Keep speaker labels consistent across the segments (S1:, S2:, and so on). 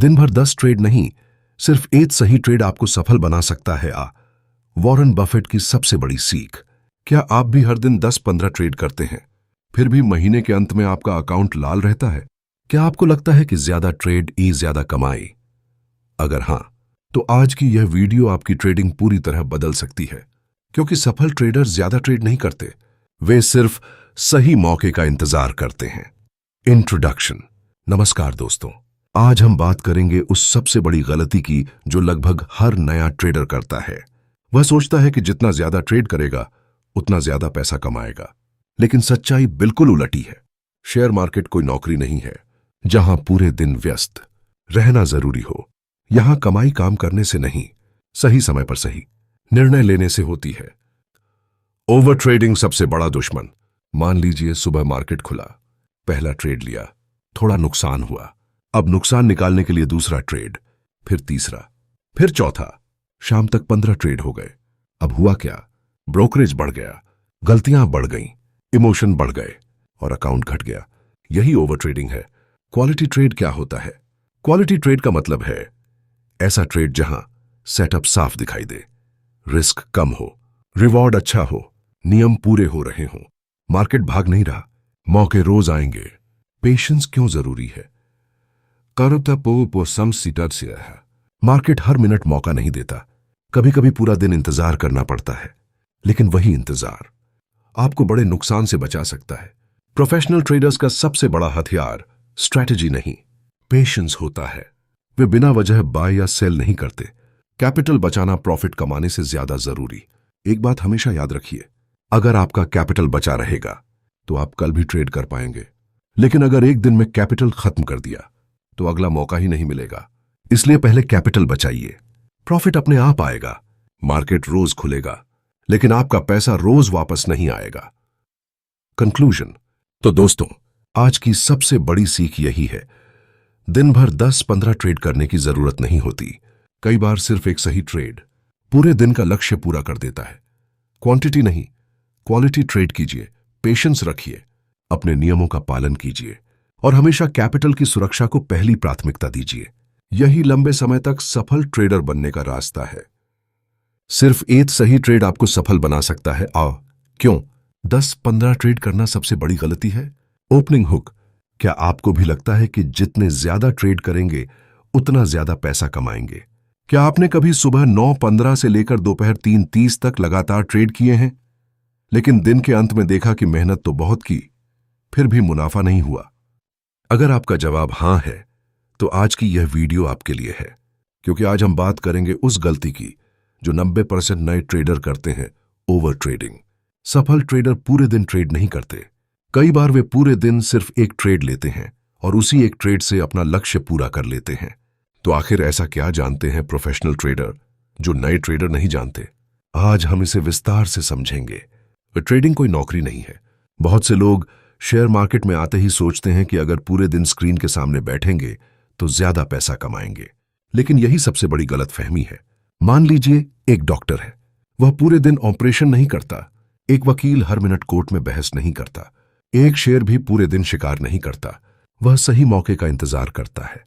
S1: दिन भर 10 ट्रेड नहीं, सिर्फ एक सही ट्रेड आपको सफल बना सकता है। वॉरेन बफेट की सबसे बड़ी सीख। क्या आप भी हर दिन 10-15 ट्रेड करते हैं, फिर भी महीने के अंत में आपका अकाउंट लाल रहता है? क्या आपको लगता है कि ज्यादा ट्रेड ही ज्यादा कमाई? अगर हां, तो आज की यह वीडियो आपकी ट्रेडिंग पूरी तरह बदल सकती है, क्योंकि सफल ट्रेडर ज्यादा ट्रेड नहीं करते, वे सिर्फ सही मौके का इंतजार करते हैं। इंट्रोडक्शन। नमस्कार दोस्तों, आज हम बात करेंगे उस सबसे बड़ी गलती की जो लगभग हर नया ट्रेडर करता है। वह सोचता है कि जितना ज्यादा ट्रेड करेगा उतना ज्यादा पैसा कमाएगा, लेकिन सच्चाई बिल्कुल उलटी है। शेयर मार्केट कोई नौकरी नहीं है जहां पूरे दिन व्यस्त रहना जरूरी हो। यहां कमाई काम करने से नहीं, सही समय पर सही निर्णय लेने से होती है। ओवर ट्रेडिंग सबसे बड़ा दुश्मन। मान लीजिए सुबह मार्केट खुला, पहला ट्रेड लिया, थोड़ा नुकसान हुआ, अब नुकसान निकालने के लिए दूसरा ट्रेड, फिर तीसरा, फिर चौथा। शाम तक 15 ट्रेड हो गए। अब हुआ क्या? ब्रोकरेज बढ़ गया, गलतियां बढ़ गईं, इमोशन बढ़ गए और अकाउंट घट गया। यही ओवर ट्रेडिंग है। क्वालिटी ट्रेड क्या होता है? क्वालिटी ट्रेड का मतलब है ऐसा ट्रेड जहां सेटअप साफ दिखाई दे, रिस्क कम हो, रिवॉर्ड अच्छा हो, नियम पूरे हो रहे हों, मार्केट भाग नहीं रहा, मौके रोज आएंगे। पेशेंस क्यों जरूरी है? मार्केट हर मिनट मौका नहीं देता, कभी कभी पूरा दिन इंतजार करना पड़ता है, लेकिन वही इंतजार आपको बड़े नुकसान से बचा सकता है। प्रोफेशनल ट्रेडर्स का सबसे बड़ा हथियार स्ट्रैटेजी नहीं, पेशेंस होता है। वे बिना वजह बाय या सेल नहीं करते। कैपिटल बचाना प्रॉफिट कमाने से ज्यादा जरूरी। एक बात हमेशा याद रखिए, अगर आपका कैपिटल बचा रहेगा तो आप कल भी ट्रेड कर पाएंगे, लेकिन अगर एक दिन में कैपिटल खत्म कर दिया तो अगला मौका ही नहीं मिलेगा। इसलिए पहले कैपिटल बचाइए, प्रॉफिट अपने आप आएगा। मार्केट रोज खुलेगा, लेकिन आपका पैसा रोज वापस नहीं आएगा। कंक्लूजन। तो दोस्तों, आज की सबसे बड़ी सीख यही है, दिन भर 10-15 ट्रेड करने की जरूरत नहीं होती। कई बार सिर्फ एक सही ट्रेड पूरे दिन का लक्ष्य पूरा कर देता है। क्वांटिटी नहीं, क्वालिटी ट्रेड कीजिए, पेशेंस रखिए, अपने नियमों का पालन कीजिए और हमेशा कैपिटल की सुरक्षा को पहली प्राथमिकता दीजिए। यही लंबे समय तक सफल ट्रेडर बनने का रास्ता है। सिर्फ एक सही ट्रेड आपको सफल बना सकता है। क्यों 10-15 ट्रेड करना सबसे बड़ी गलती है? Opening hook. क्या आपको भी लगता है कि जितने ज्यादा ट्रेड करेंगे उतना ज्यादा पैसा कमाएंगे? क्या आपने कभी सुबह 9:15 से लेकर दोपहर 3:30 तक लगातार ट्रेड किए हैं, लेकिन दिन के अंत में देखा कि मेहनत तो बहुत की, फिर भी मुनाफा नहीं हुआ? अगर आपका जवाब हां है, तो आज की यह वीडियो आपके लिए है, क्योंकि आज हम बात करेंगे उस गलती की जो 90% नए ट्रेडर करते हैं, ओवर ट्रेडिंग। सफल ट्रेडर पूरे दिन ट्रेड नहीं करते। कई बार वे पूरे दिन सिर्फ एक ट्रेड लेते हैं और उसी एक ट्रेड से अपना लक्ष्य पूरा कर लेते हैं। तो आखिर ऐसा क्या जानते हैं प्रोफेशनल ट्रेडर जो नए ट्रेडर नहीं जानते? आज हम इसे विस्तार से समझेंगे। ट्रेडिंग कोई नौकरी नहीं है। बहुत से लोग शेयर मार्केट में आते ही सोचते हैं कि अगर पूरे दिन स्क्रीन के सामने बैठेंगे तो ज्यादा पैसा कमाएंगे, लेकिन यही सबसे बड़ी गलतफहमी है। मान लीजिए एक डॉक्टर है, वह पूरे दिन ऑपरेशन नहीं करता। एक वकील हर मिनट कोर्ट में बहस नहीं करता। एक शेर भी पूरे दिन शिकार नहीं करता, वह सही मौके का इंतजार करता है।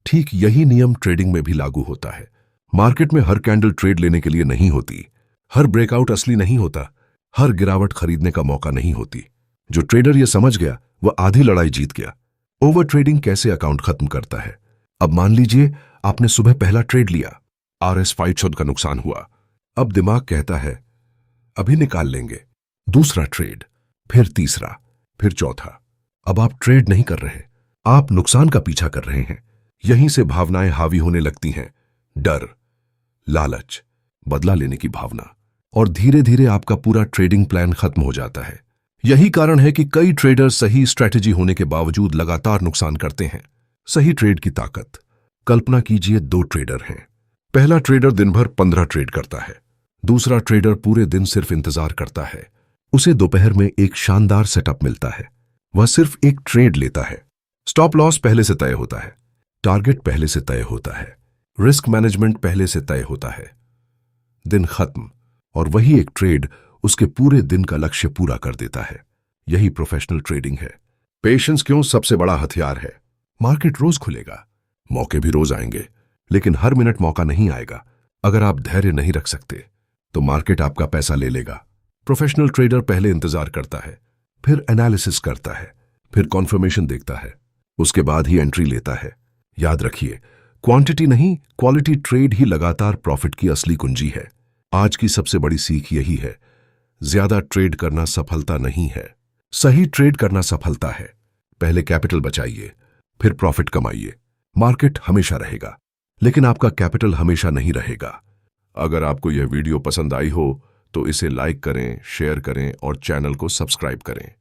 S1: ठीक यही नियम ट्रेडिंग में भी लागू होता है। मार्केट में हर कैंडल ट्रेड लेने के लिए नहीं होती, हर ब्रेकआउट असली नहीं होता, हर गिरावट खरीदने का मौका नहीं होती। जो ट्रेडर यह समझ गया वह आधी लड़ाई जीत गया। ओवर ट्रेडिंग कैसे अकाउंट खत्म करता है? अब मान लीजिए आपने सुबह पहला ट्रेड लिया, RS 500 का नुकसान हुआ। अब दिमाग कहता है अभी निकाल लेंगे। दूसरा ट्रेड, फिर तीसरा, फिर चौथा। अब आप ट्रेड नहीं कर रहे, आप नुकसान का पीछा कर रहे हैं। यहीं से भावनाएं हावी होने लगती हैं, डर, लालच, बदला लेने की भावना, और धीरे धीरे आपका पूरा ट्रेडिंग प्लान खत्म हो जाता है। यही कारण है कि कई ट्रेडर सही स्ट्रैटेजी होने के बावजूद लगातार नुकसान करते हैं। सही ट्रेड की ताकत। कल्पना कीजिए 2 ट्रेडर हैं। पहला ट्रेडर दिन भर 15 ट्रेड करता है, दूसरा ट्रेडर पूरे दिन सिर्फ इंतजार करता है। उसे दोपहर में एक शानदार सेटअप मिलता है, वह सिर्फ एक ट्रेड लेता है। स्टॉप लॉस पहले से तय होता है, टारगेट पहले से तय होता है, रिस्क मैनेजमेंट पहले से तय होता है। दिन खत्म और वही एक ट्रेड उसके पूरे दिन का लक्ष्य पूरा कर देता है। यही प्रोफेशनल ट्रेडिंग है। पेशेंस क्यों सबसे बड़ा हथियार है? मार्केट रोज खुलेगा, मौके भी रोज आएंगे, लेकिन हर मिनट मौका नहीं आएगा। अगर आप धैर्य नहीं रख सकते तो मार्केट आपका पैसा ले लेगा। प्रोफेशनल ट्रेडर पहले इंतजार करता है, फिर एनालिसिस करता है, फिर कॉन्फर्मेशन देखता है, उसके बाद ही एंट्री लेता है। याद रखिए, क्वांटिटी नहीं, क्वालिटी ट्रेड ही लगातार प्रॉफिट की असली कुंजी है। आज की सबसे बड़ी सीख यही है, ज्यादा ट्रेड करना सफलता नहीं है, सही ट्रेड करना सफलता है। पहले कैपिटल बचाइए, फिर प्रॉफिट कमाइए। मार्केट हमेशा रहेगा, लेकिन आपका कैपिटल हमेशा नहीं रहेगा। अगर आपको यह वीडियो पसंद आई हो तो इसे लाइक करें, शेयर करें और चैनल को सब्सक्राइब करें।